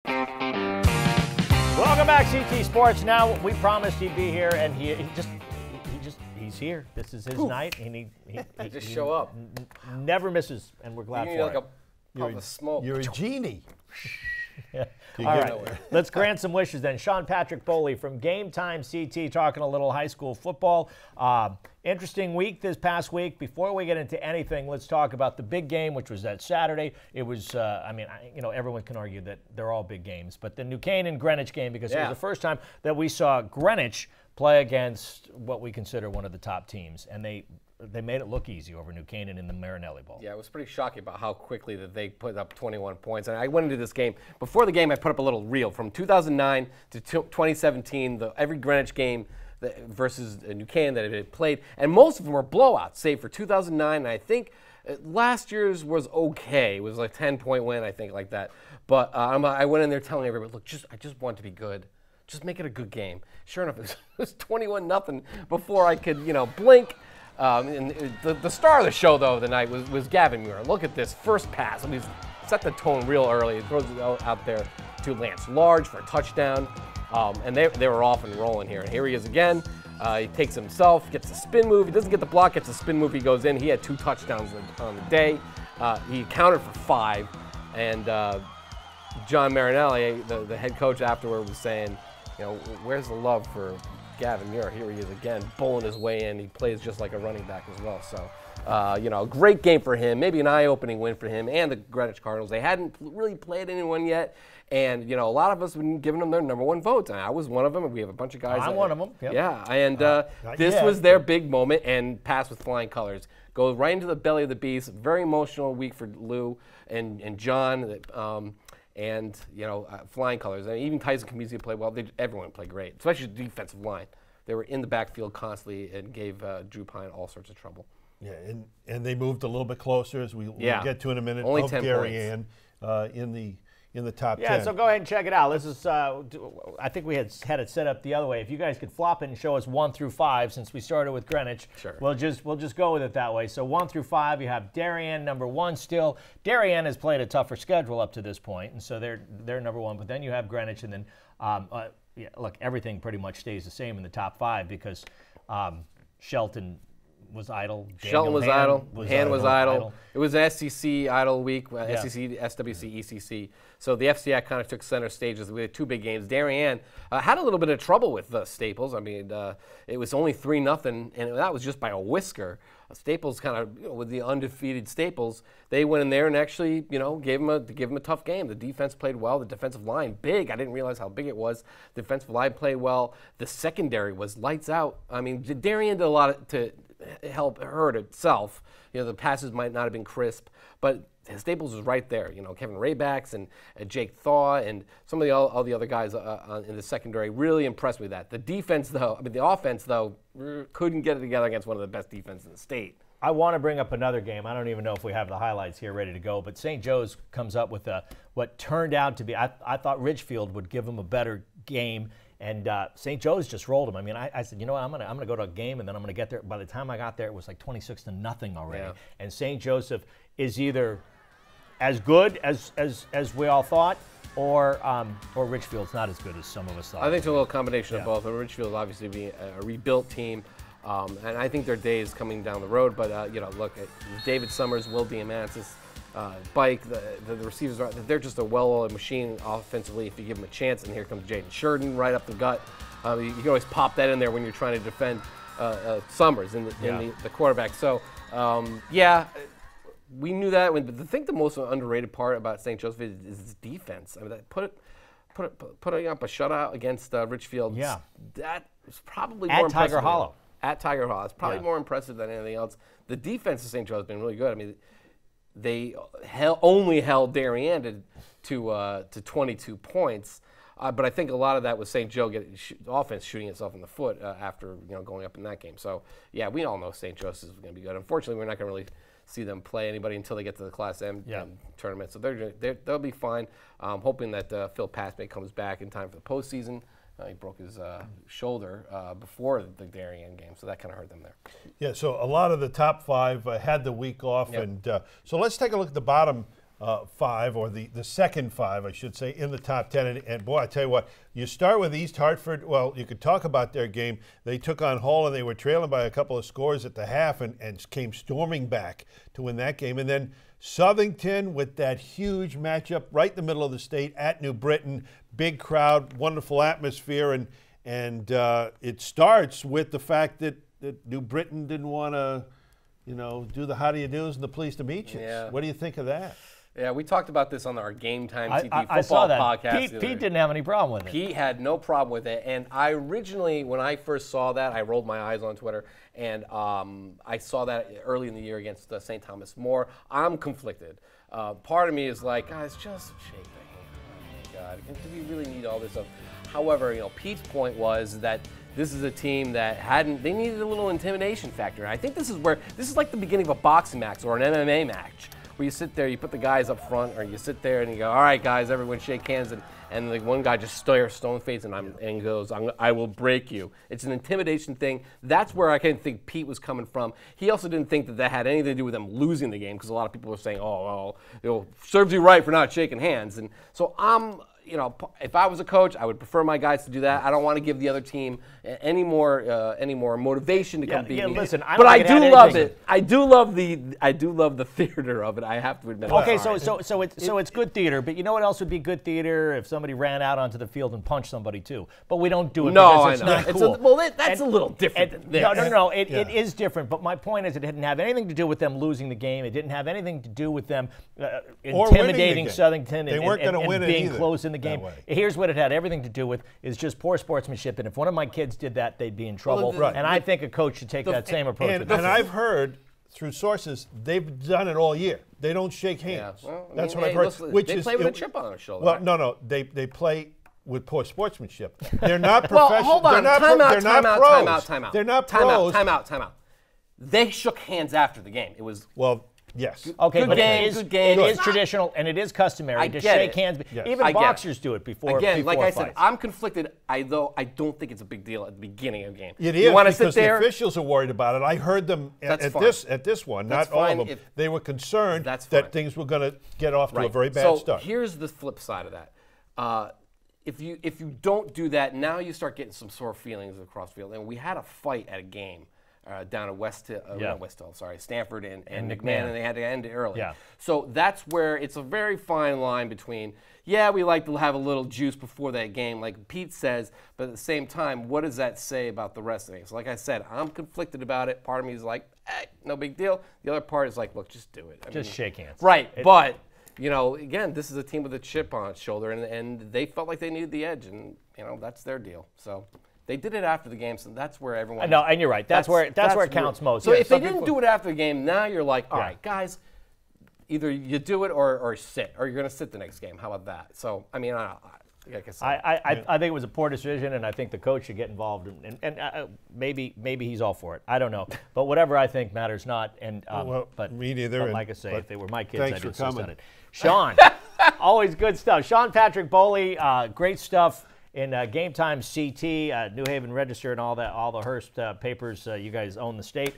Welcome back, CT Sports. Now, we promised he'd be here, and he's here. This is his night, and he just show up. Never misses, and we're glad for like it. a puff of smoke. You're a genie. Yeah. All right, let's grant some wishes then. Sean Patrick Bowley from Game Time CT talking a little high school football. Interesting week this past week. Before we get into anything, let's talk about the big game, which was that Saturday. It was, everyone can argue that they're all big games, but the New Canaan Greenwich game, because it was the first time that we saw Greenwich play against what we consider one of the top teams, and they made it look easy over New Canaan in the Marinelli Bowl. Yeah, it was pretty shocking about how quickly that they put up 21 points. And I went into this game. Before the game, I put up a little reel. From 2009 to 2017, every Greenwich game versus New Canaan that had played, and most of them were blowouts, save for 2009. And I think last year's was okay. It was like a 10-point win, I think, like that. But I went in there telling everybody, look, I just want it to be good. Just make it a good game. Sure enough, it was 21-0 before I could, blink. And the star of the show, though, the night was Gavin Muir. Look at this first pass. He's set the tone real early. He throws it out there to Lance Large for a touchdown. And they were off and rolling here. And here he is again. He takes himself, gets a spin move. He doesn't get the block, gets a spin move. He goes in. He had 2 touchdowns on the day. He accounted for 5. And John Marinelli, the head coach afterward, was saying, where's the love for Gavin Muir? Here he is again, bowling his way in. He plays just like a running back as well. So, a great game for him. Maybe an eye-opening win for him and the Greenwich Cardinals. They hadn't really played anyone yet. And, a lot of us have been giving them their #1 votes. And I was one of them, and we have a bunch of guys. I'm one of them. Yep. Yeah, and this was their big moment, and passed with flying colors. Goes right into the belly of the beast. Very emotional week for Lou and John. Flying colors. I mean, even Tyson Kamisi played well. Everyone played great, especially the defensive line. They were in the backfield constantly and gave Drew Pine all sorts of trouble. Yeah, and they moved a little bit closer, as we'll get to in a minute. Only of 10 Darien in the top 10. Yeah, so go ahead and check it out. This is, I think we had it set up the other way. If you guys could flop it and show us 1 through 5, since we started with Greenwich, sure. We'll just go with it that way. So 1 through 5, you have Darien #1 still. Darien has played a tougher schedule up to this point, and so they're #1. But then you have Greenwich, and then look, everything pretty much stays the same in the top 5 because Shelton was idle. Shelton was idle. Han was idle. It was an SEC idle week, SEC, SWC, ECC. So the FCI kind of took center stages. We had 2 big games. Darien had a little bit of trouble with Staples. I mean, it was only 3-0, and that was just by a whisker. Staples kind of, with the undefeated Staples, they went in there and actually, gave them a tough game. The defense played well. The defensive line, big. I didn't realize how big it was. The defensive line played well. The secondary was lights out. I mean, Darien did a lot to help hurt itself. The passes might not have been crisp, but Staples was right there. Kevin Raybacks and Jake Thaw and some of all the other guys in the secondary really impressed me with that. The defense, the offense, though, couldn't get it together against one of the best defenses in the state. I want to bring up another game. I don't even know if we have the highlights here ready to go, but St. Joe's comes up with what turned out to be, I thought Ridgefield would give them a better game, and St. Joe's just rolled them. I mean, I said, I'm gonna go to a game, and then I'm gonna get there. By the time I got there, it was like 26-0 already. Yeah. And St. Joseph is either as good as we all thought, or Richfield's not as good as some of us thought. I think it's a little combination of both. Richfield obviously being a rebuilt team, and I think their day is coming down the road. But look, David Summers, Will Diamantis, Bike, the receivers, they're just a well-oiled machine offensively if you give them a chance. And here comes Jaden Sheridan right up the gut. You can always pop that in there when you're trying to defend Summers in the quarterback. So we knew that. But I think the most underrated part about St. Joseph is its defense. I mean, putting up a shutout against Richfield. Yeah, that is probably more impressive. At Tiger Hollow, it's probably more impressive than anything else. The defense of St. Joe's has been really good. I mean, they only held Darien to 22 points. But I think a lot of that was St. Joe offense shooting itself in the foot after going up in that game. So yeah, we all know St. Joe's is going to be good. Unfortunately, we're not going to really see them play anybody until they get to the Class M tournament. So they'll be fine. Hoping that Phil Passmay comes back in time for the postseason. He broke his shoulder before the Darien game, so that kind of hurt them there. Yeah, so a lot of the top 5 had the week off, and so let's take a look at the bottom 5, or the second 5, I should say, in the top 10. And boy, I tell you what, you start with East Hartford. Well, you could talk about their game. They took on Hull, and they were trailing by a couple of scores at the half, and came storming back to win that game. And then Southington with that huge matchup right in the middle of the state at New Britain. Big crowd, wonderful atmosphere, and it starts with the fact that New Britain didn't want to, do the how do you do's and the pleased to meet you. Yeah. What do you think of that? Yeah, we talked about this on our GameTimeCT football I saw that. podcast. Pete didn't have any problem with it. Pete had no problem with it, and I originally, when I first saw that, I rolled my eyes on Twitter, and I saw that early in the year against St. Thomas More. I'm conflicted. Part of me is like, guys, just shake the hand. Oh my God, do we really need all this stuff? However, Pete's point was that this is a team that they needed a little intimidation factor. And I think this is like the beginning of a boxing match or an MMA match, where you sit there, you put the guys up front, or you sit there and you go, all right, guys, everyone shake hands, and like one guy just stares stone-faced and goes, I will break you. It's an intimidation thing. That's where I kind of think Pete was coming from. He also didn't think that had anything to do with them losing the game, because a lot of people were saying, serves you right for not shaking hands. And so if I was a coach, I would prefer my guys to do that. I don't want to give the other team any more motivation to come beat me. Listen, but I do love it. I do love the theater of it. I have to admit. Okay, so it's good theater. But you know what else would be good theater? If somebody ran out onto the field and punched somebody too. But we don't do it because it's not cool. That's a little different than this. No. It is different. But my point is, it didn't have anything to do with them losing the game. It didn't have anything to do with them intimidating Southington and being close in the game. Here's what it had everything to do with is just poor sportsmanship. And if one of my kids did that, they'd be in trouble. And I think a coach should take that same approach. And I've heard through sources they've done it all year. They don't shake hands. Yeah. Well, that's what I've heard. They play with a chip on their shoulder. Well, no. They play with poor sportsmanship. They're not professional. Well, hold on. Time out. They're not pros. Time out. They shook hands after the game. It was yes. Okay, good game. It is traditional and it is customary to shake hands. Yes. Even boxers do it before. Again, like I fights. said, I'm conflicted. I don't think it's a big deal at the beginning of the game. It is you because sit there, the officials are worried about it. I heard them at this one, not all of them. They were concerned that things were going to get off to a very bad start. So here's the flip side of that. If you don't do that, now you start getting some sore feelings across the field. And we had a fight at a game. Down at Stanford and McMahon, and they had to end it early. Yeah. So that's where it's a very fine line between, we like to have a little juice before that game, like Pete says, but at the same time, what does that say about the rest of the game? So like I said, I'm conflicted about it. Part of me is like, no big deal. The other part is like, look, just do it. Just shake hands. Right, but, again, this is a team with a chip on its shoulder, and they felt like they needed the edge, and, that's their deal. So they did it after the game, so that's where everyone. No, and you're right. That's where it counts most. So if they didn't do it after the game, now you're like, all right, guys, either you do it or sit, or you're going to sit the next game. How about that? So I mean, like I said, I think it was a poor decision, and I think the coach should get involved, and maybe he's all for it. I don't know, but whatever I think matters not. And but me neither. But like I say, if they were my kids, I'd insist on it. Sean, always good stuff. Sean Patrick Bowley, great stuff. In GameTimeCT, New Haven Register, and all the Hearst papers, you guys own the state.